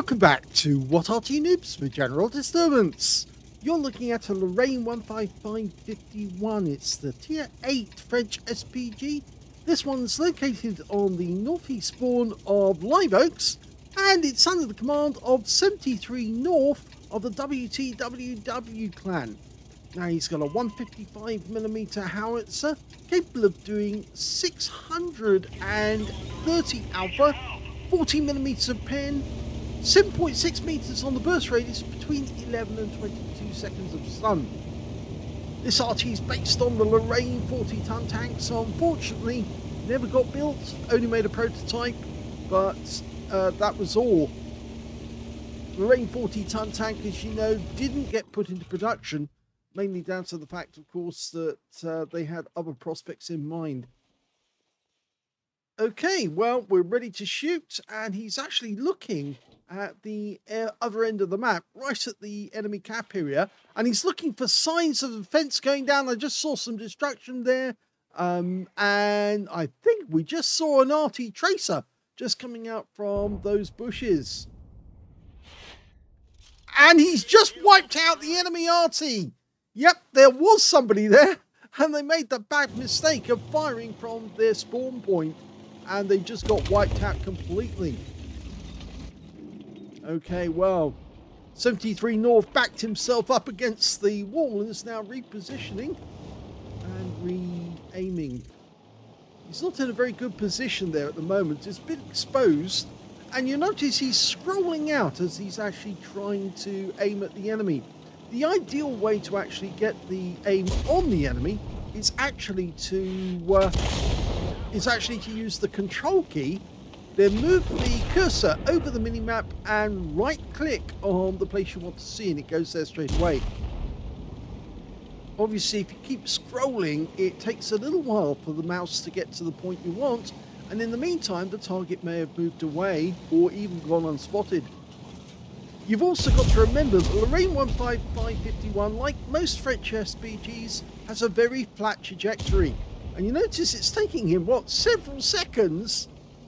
Welcome back to What Arty Noobs for General Disturbance. You're looking at a Lorraine 15551. It's the Tier 8 French SPG. This one's located on the northeast spawn of Live Oaks, and it's under the command of 73north of the WTWW clan. Now he's got a 155mm howitzer capable of doing 630 alpha, 40mm of pen, 7.6 meters on the burst radius, between 11 and 22 seconds of stun. This Arty is based on the Lorraine 40-ton tank, so unfortunately never got built, only made a prototype, but that was all. Lorraine 40-ton tank, as you know, didn't get put into production, mainly down to the fact, of course, that they had other prospects in mind. Okay, well, we're ready to shoot, and he's actually looking at the other end of the map, right at the enemy cap area, and he's looking for signs of the fence going down. I just saw some destruction there, and I think we just saw an Arty tracer just coming out from those bushes. And he's just wiped out the enemy Arty. Yep, there was somebody there, and they made the bad mistake of firing from their spawn point, and they just got wiped out completely. Okay, well, 73north backed himself up against the wall and is now repositioning and re-aiming. He's not in a very good position there at the moment. It's a bit exposed, and you notice he's scrolling out as he's actually trying to aim at the enemy. The ideal way to actually get the aim on the enemy is actually to use the control key, then move the cursor over the minimap and right click on the place you want to see, and it goes there straight away. Obviously, if you keep scrolling, it takes a little while for the mouse to get to the point you want, and in the meantime the target may have moved away or even gone unspotted. You've also got to remember that Lorraine 15551, like most French SPGs, has a very flat trajectory. And you notice it's taking him, what, several seconds,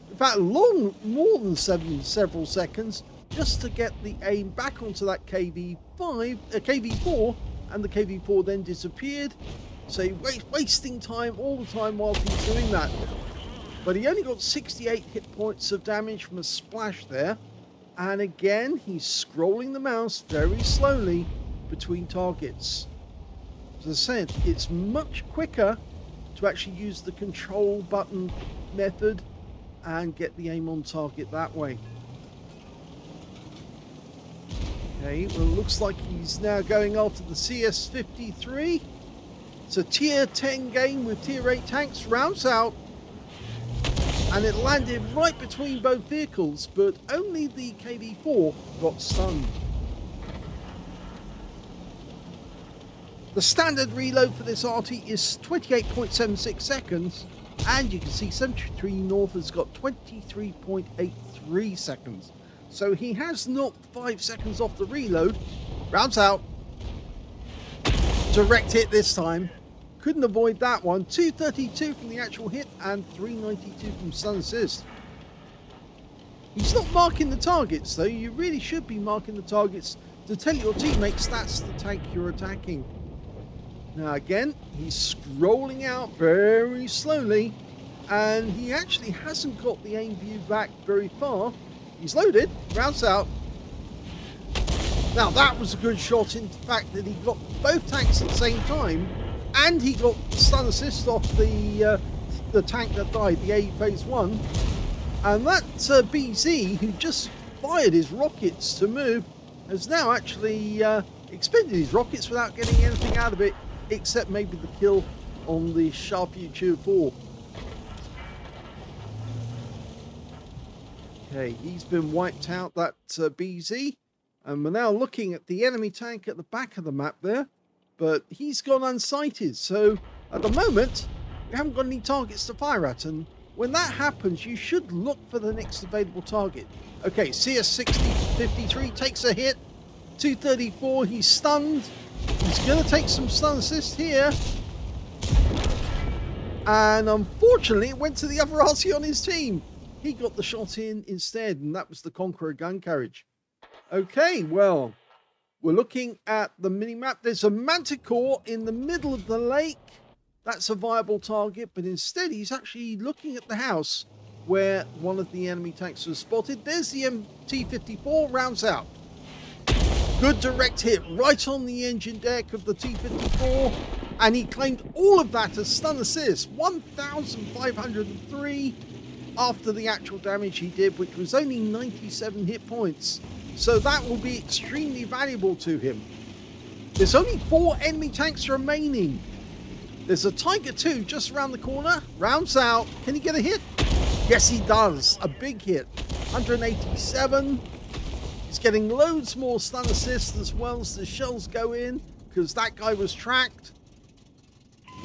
in fact more than several seconds, just to get the aim back onto that KV4, and the KV4 then disappeared. So wasting time all the time while he's doing that. But he only got 68 hit points of damage from a splash there. And again, he's scrolling the mouse very slowly between targets. As I said, it's much quicker to actually use the control button method and get the aim on target that way. Okay, well, it looks like he's now going after the CS-53. It's a tier 10 game with tier 8 tanks. Rounds out, and it landed right between both vehicles, but only the KV4 got stunned. The standard reload for this Arty is 28.76 seconds, and you can see 73north has got 23.83 seconds. So he has knocked 5 seconds off the reload. Rounds out. Direct hit this time. Couldn't avoid that one. 232 from the actual hit and 392 from stun assist. He's not marking the targets though. You really should be marking the targets to tell your teammates that's the tank you're attacking. Now again, he's scrolling out very slowly, and he actually hasn't got the aim view back very far. He's loaded, rounds out. Now that was a good shot in fact that he got both tanks at the same time, and he got stun assist off the tank that died, the A phase 1. And that BZ, who just fired his rockets to move, has now actually expended his rockets without getting anything out of it, except maybe the kill on the Sharpie 4. Okay, he's been wiped out, that BZ. And we're now looking at the enemy tank at the back of the map there. But he's gone unsighted, so at the moment we haven't got any targets to fire at, and when that happens you should look for the next available target. Okay, CS-53 takes a hit, 234, he's stunned, he's going to take some stun assist here, and unfortunately it went to the other Arty on his team. He got the shot in instead, and that was the Conqueror gun carriage. Okay, well, we're looking at the mini-map. There's a manticore in the middle of the lake. That's a viable target, but instead he's actually looking at the house where one of the enemy tanks was spotted. There's the T-54, rounds out. Good direct hit right on the engine deck of the T-54, and he claimed all of that as stun assist. 1,503 after the actual damage he did, which was only 97 hit points. So that will be extremely valuable to him. There's only 4 enemy tanks remaining. There's a Tiger 2 just around the corner. Rounds out. Can he get a hit? Yes, he does. A big hit. 187. He's getting loads more stun assists as well as the shells go in, because that guy was tracked.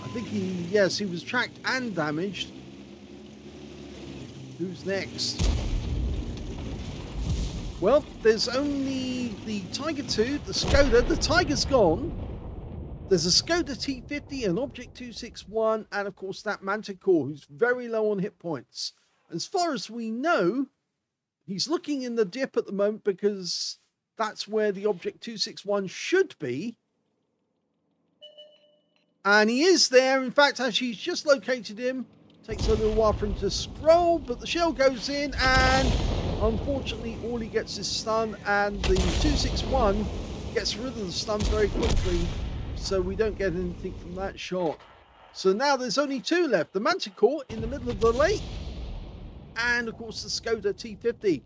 I think he was tracked and damaged. Who's next? Well, there's only the Tiger 2, the Skoda. The Tiger's gone. There's a Skoda T50, an Object 261, and of course that Manticore, who's very low on hit points. As far as we know, he's looking in the dip at the moment because that's where the Object 261 should be. And he is there. In fact, as he's just located him, takes a little while for him to scroll, but the shell goes in, and unfortunately all he gets is stun, and the 261 gets rid of the stun very quickly, so we don't get anything from that shot. So now there's only 2 left, the Manticore in the middle of the lake, and of course the Skoda T50.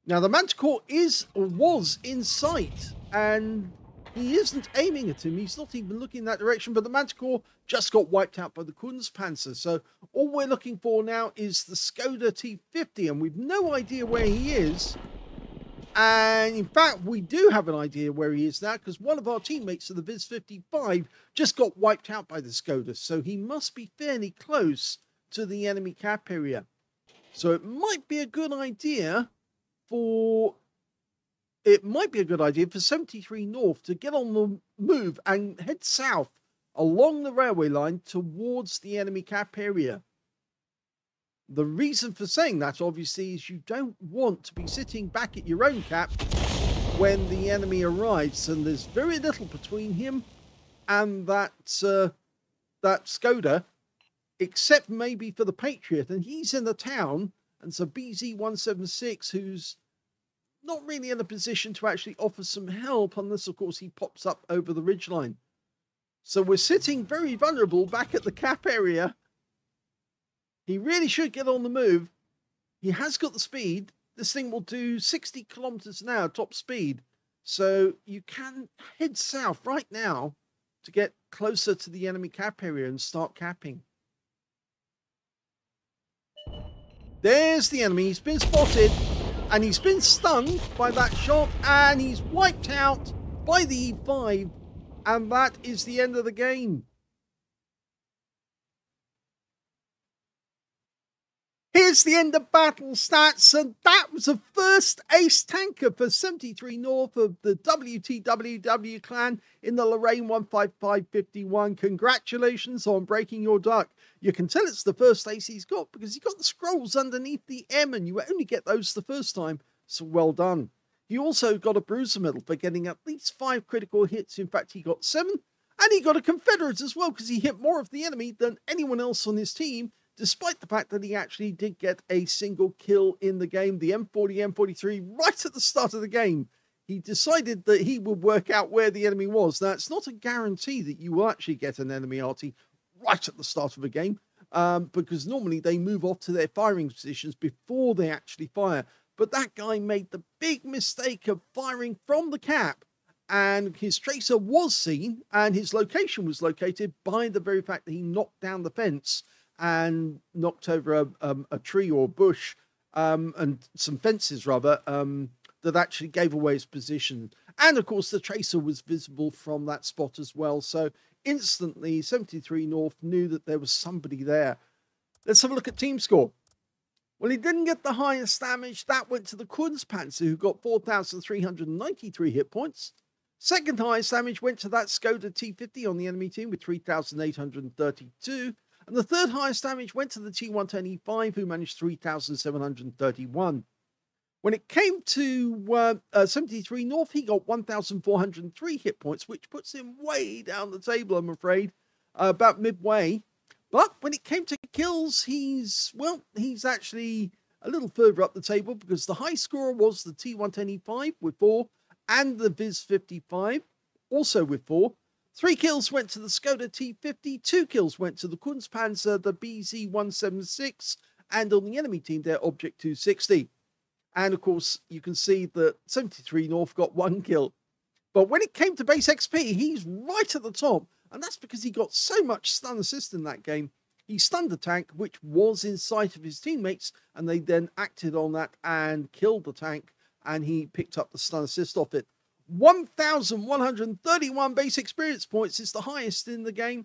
Now the Manticore was in sight, and he isn't aiming at him. He's not even looking in that direction, but the Manticore just got wiped out by the Kunstpanzer. So all we're looking for now is the Skoda T50, and we've no idea where he is. And in fact, we do have an idea where he is now, because one of our teammates of the Viz 55 just got wiped out by the Skoda. So he must be fairly close to the enemy cap area. So it might be a good idea for 73 North to get on the move and head south along the railway line towards the enemy cap area. The reason for saying that, obviously, is you don't want to be sitting back at your own cap when the enemy arrives, and there's very little between him and that Skoda, except maybe for the Patriot, and he's in the town, and it's a BZ-176 who's not really in a position to actually offer some help unless, of course, he pops up over the ridgeline. So we're sitting very vulnerable back at the cap area. He really should get on the move. He has got the speed. This thing will do 60 kilometers an hour top speed. So you can head south right now to get closer to the enemy cap area and start capping. There's the enemy. He's been spotted. And he's been stunned by that shot, and he's wiped out by the E5, and that is the end of the game. Here's the end of battle stats, and that was the first ace tanker for 73 North of the WTWW clan in the Lorraine 15551. Congratulations on breaking your duck. You can tell it's the first ace he's got because he got the scrolls underneath the M, and you only get those the first time, so well done. He also got a bruiser medal for getting at least 5 critical hits. In fact, he got 7, and he got a Confederate as well because he hit more of the enemy than anyone else on his team, despite the fact that he actually did get a single kill in the game, the M40, M43, right at the start of the game. He decided that he would work out where the enemy was. Now, it's not a guarantee that you will actually get an enemy Arty right at the start of a game, because normally they move off to their firing positions before they actually fire. But that guy made the big mistake of firing from the cap, and his tracer was seen, and his location was located by the very fact that he knocked down the fence and knocked over a tree or a bush, and some fences rather, that actually gave away his position. And of course the tracer was visible from that spot as well, so instantly 73 North knew that there was somebody there. Let's have a look at team score. Well, he didn't get the highest damage. That went to the Kunstpanzer, who got 4,393 hit points. Second highest damage went to that Skoda T50 on the enemy team with 3,832. And the third highest damage went to the T110E5, who managed 3,731. When it came to 73 North, he got 1,403 hit points, which puts him way down the table, I'm afraid, about midway. But when it came to kills, he's actually a little further up the table, because the high scorer was the T110E5 with 4 and the Viz55 also with 4. 3 kills went to the Skoda T50, 2 kills went to the Kunstpanzer, the BZ176, and on the enemy team, their Object 260. And of course, you can see that 73 North got 1 kill. But when it came to base XP, he's right at the top. And that's because he got so much stun assist in that game. He stunned the tank, which was in sight of his teammates, and they then acted on that and killed the tank, and he picked up the stun assist off it. 1,131 base experience points is the highest in the game.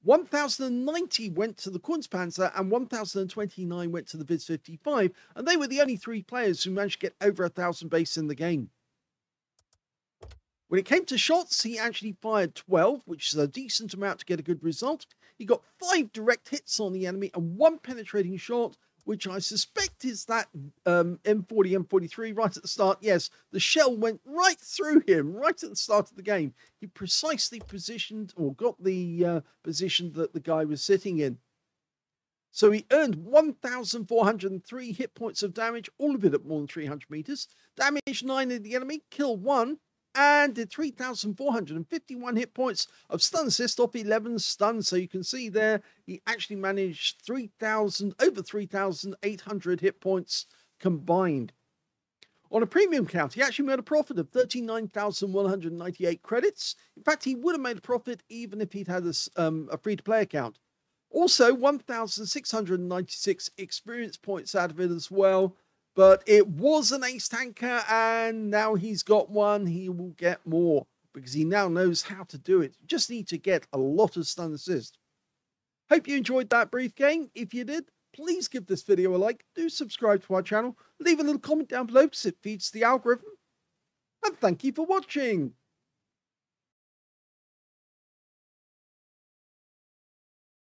1,090 went to the Kunstpanzer and 1,029 went to the Viz55, and they were the only 3 players who managed to get over 1,000 base in the game. When it came to shots, he actually fired 12, which is a decent amount to get a good result. He got 5 direct hits on the enemy and 1 penetrating shot, which I suspect is that M40, M43 right at the start. Yes, the shell went right through him, right at the start of the game. He precisely positioned, or got the position that the guy was sitting in. So he earned 1,403 hit points of damage, all of it at more than 300 meters. Damaged 9 of the enemy, killed 1, and did 3,451 hit points of stun assist off 11 stuns. So you can see there, he actually managed over 3,800 hit points combined. On a premium count, he actually made a profit of 39,198 credits. In fact, he would have made a profit even if he'd had a free-to-play account. Also, 1,696 experience points out of it as well. But it was an ace tanker, and now he's got 1. He will get more because he now knows how to do it. You just need to get a lot of stun assist. Hope you enjoyed that brief game. If you did, please give this video a like. Do subscribe to our channel. Leave a little comment down below because it feeds the algorithm. And thank you for watching.